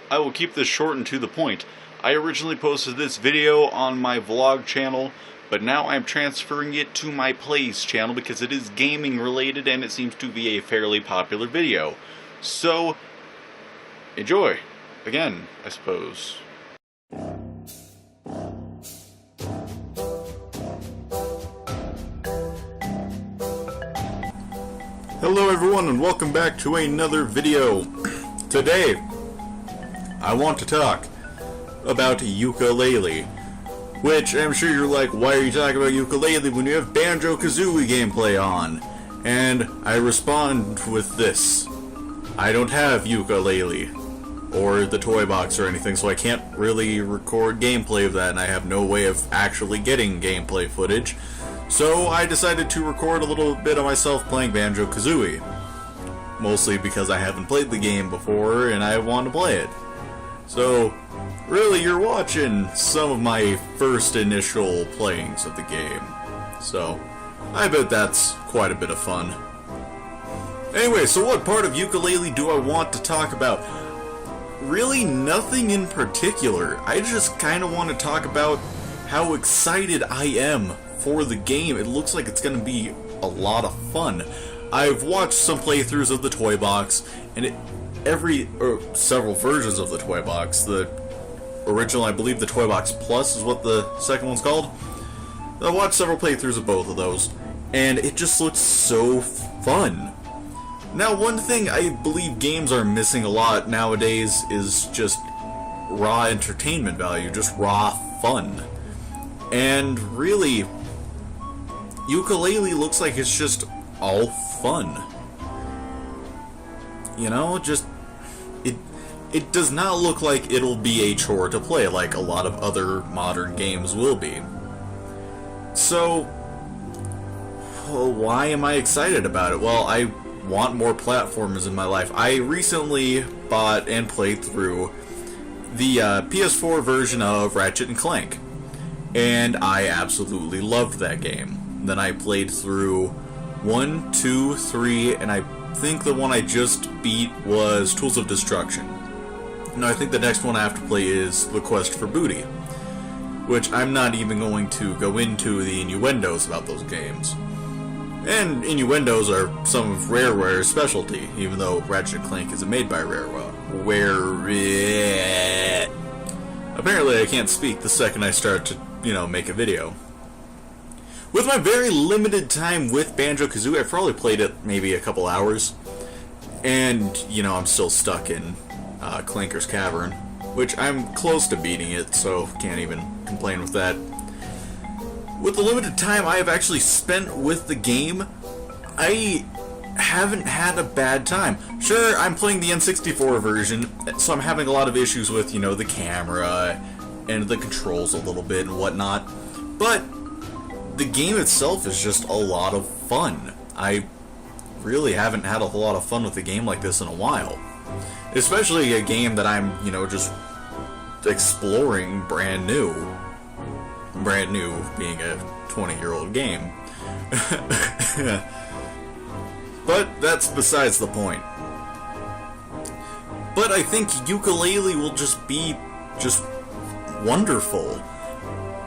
I will keep this short and to the point. I originally posted this video on my vlog channel, but now I'm transferring it to my plays channel because it is gaming related and it seems to be a fairly popular video. So, enjoy. Again, I suppose. Hello everyone and welcome back to another video. Today, I want to talk about Yooka-Laylee. Which, I'm sure you're like, why are you talking about Yooka-Laylee when you have Banjo-Kazooie gameplay on? And I respond with this. I don't have Yooka-Laylee, or the toy box or anything, so I can't really record gameplay of that, and I have no way of actually getting gameplay footage. So I decided to record a little bit of myself playing Banjo-Kazooie. Mostly because I haven't played the game before, and I want to play it. So, really, you're watching some of my first initial playings of the game. So, I bet that's quite a bit of fun. Anyway, so what part of Yooka-Laylee do I want to talk about? Really, nothing in particular. I just kind of want to talk about how excited I am for the game. It looks like it's going to be a lot of fun. I've watched some playthroughs of the toy box, and several versions of the toy box. The original, I believe the toy box plus is what the second one's called. I watched several playthroughs of both of those, and it just looks so fun. Now, one thing I believe games are missing a lot nowadays is just raw entertainment value, just raw fun. And really, Yooka-Laylee looks like it's just all fun. You know, just it does not look like it'll be a chore to play like a lot of other modern games will be. So, why am I excited about it? Well, I want more platformers in my life. I recently bought and played through the PS4 version of Ratchet and Clank, and I absolutely loved that game. Then I played through 1, 2, 3, and I think the one I just beat was Tools of Destruction. Now I think the next one I have to play is The Quest for Booty, which I'm not even going to go into the innuendos about those games. And innuendos are some of Rareware's specialty, even though Ratchet & Clank isn't made by Rareware. Apparently I can't speak the second I start to, make a video. With my very limited time with Banjo-Kazooie, I've probably played it maybe a couple hours. And, I'm still stuck in Clanker's Cavern, which I'm close to beating it, so can't even complain with that. With the limited time I have actually spent with the game, I haven't had a bad time. Sure, I'm playing the N64 version, so I'm having a lot of issues with, the camera and the controls a little bit and whatnot, but the game itself is just a lot of fun. I really haven't had a whole lot of fun with a game like this in a while. Especially a game that I'm, just exploring brand new. Brand new being a 20-year-old game. But that's besides the point. But I think Yooka-Laylee will just be wonderful.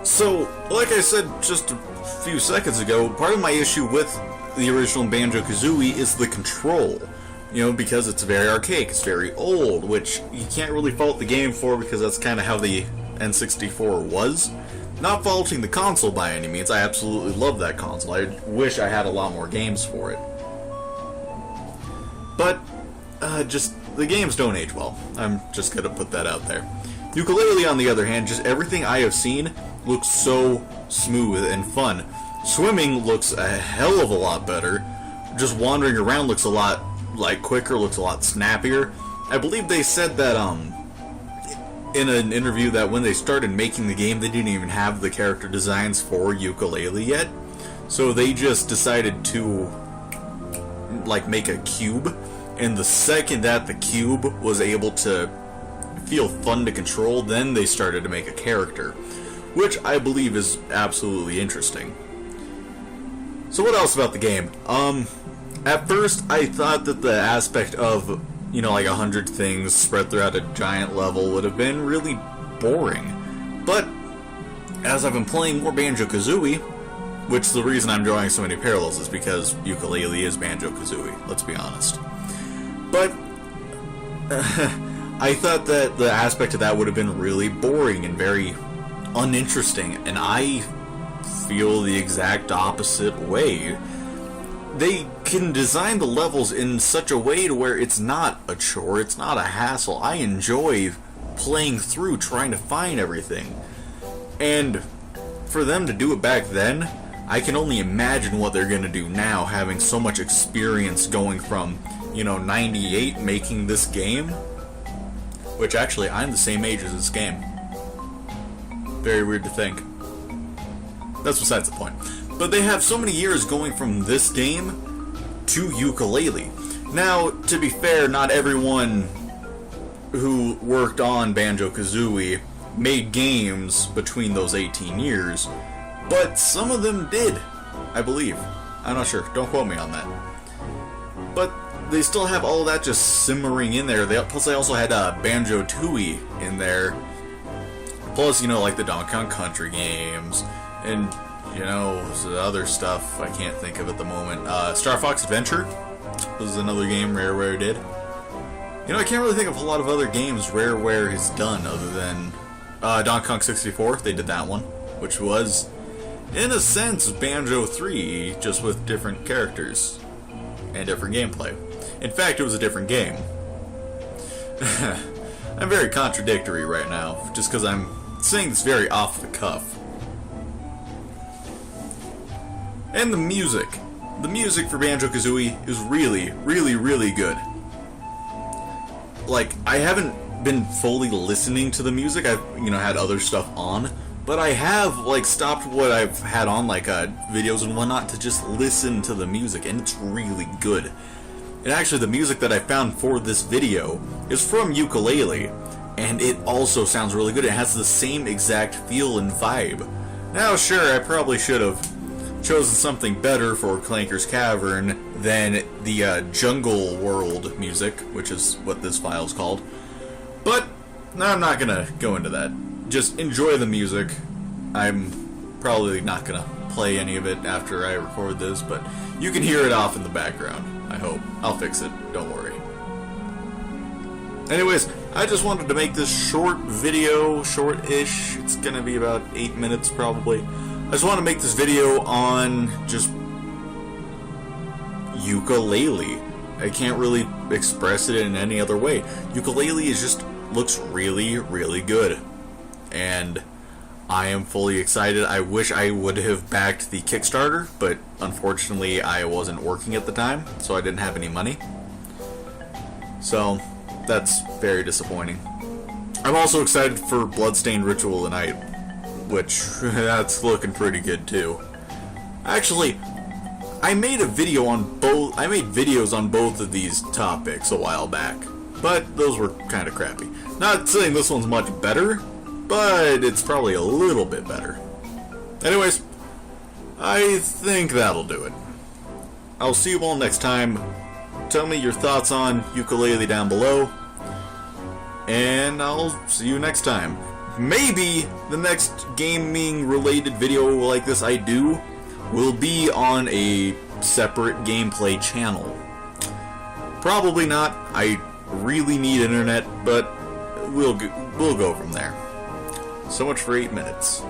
So, like I said just a few seconds ago, part of my issue with the original Banjo-Kazooie is the control. Because it's very archaic, it's very old, which you can't really fault the game for because that's kind of how the N64 was. Not faulting the console by any means, I absolutely love that console. I wish I had a lot more games for it. But, the games don't age well. I'm just gonna put that out there. Yooka-Laylee, on the other hand, just everything I have seen looks so smooth and fun. Swimming looks a hell of a lot better. Just wandering around looks a lot, quicker, looks a lot snappier. I believe they said that, in an interview that when they started making the game, they didn't even have the character designs for Yooka-Laylee yet. So they just decided to, make a cube. And the second that the cube was able to feel fun to control, then they started to make a character. Which I believe is absolutely interesting. So what else about the game? At first, I thought that the aspect of you know, like 100 things spread throughout a giant level would have been really boring. But as I've been playing more Banjo-Kazooie, which the reason I'm drawing so many parallels is because Yooka-Laylee is Banjo-Kazooie, let's be honest. But I thought that the aspect of that would have been really boring and very uninteresting, and I feel the exact opposite way. They can design the levels in such a way to where it's not a chore, it's not a hassle. I enjoy playing through trying to find everything. And for them to do it back then, I can only imagine what they're going to do now, having so much experience going from, you know, 98 making this game. Which actually, I'm the same age as this game. Very weird to think. That's besides the point. But they have so many years going from this game to Yooka-Laylee. Now, to be fair, not everyone who worked on Banjo-Kazooie made games between those 18 years, but some of them did, I believe. I'm not sure. Don't quote me on that. But they still have all of that just simmering in there. Plus, they also had Banjo-Tooie in there. Plus, you know, like the Donkey Kong Country games, and, you know, the other stuff I can't think of at the moment. Star Fox Adventure was another game Rareware did. You know, I can't really think of a lot of other games Rareware has done other than Donkey Kong 64. They did that one, which was, in a sense, Banjo 3, just with different characters and different gameplay. In fact, it was a different game. I'm very contradictory right now, just because I'm saying this very off the cuff. And the music. The music for Banjo-Kazooie is really, really, really good. Like, I haven't been fully listening to the music. I've, you know, had other stuff on. But I have, like, stopped what I've had on, like, videos and whatnot to just listen to the music, and it's really good. And actually, the music that I found for this video is from Yooka-Laylee, and it also sounds really good. It has the same exact feel and vibe. Now, sure, I probably should have chosen something better for Clanker's Cavern than the Jungle World music, which is what this file is called. But I'm not gonna go into that. Just enjoy the music. I'm probably not gonna play any of it after I record this, but you can hear it off in the background, I hope. I'll fix it, don't worry. Anyways, I just wanted to make this short video, short-ish. It's gonna be about 8 minutes probably. I just want to make this video on just Yooka-Laylee. I can't really express it in any other way. Yooka-Laylee is just looks really, really good. And I am fully excited. I wish I would have backed the Kickstarter, but unfortunately I wasn't working at the time, so I didn't have any money. So that's very disappointing. I'm also excited for Bloodstained Ritual tonight, which that's looking pretty good too. Actually, I made videos on both of these topics a while back, but those were kind of crappy. Not saying this one's much better, but it's probably a little bit better. Anyways, I think that'll do it. I'll see you all next time. Tell me your thoughts on Yooka-Laylee down below, and I'll see you next time. Maybe the next gaming-related video like this I do will be on a separate gameplay channel. Probably not. I really need internet, but we'll go from there. So much for 8 minutes.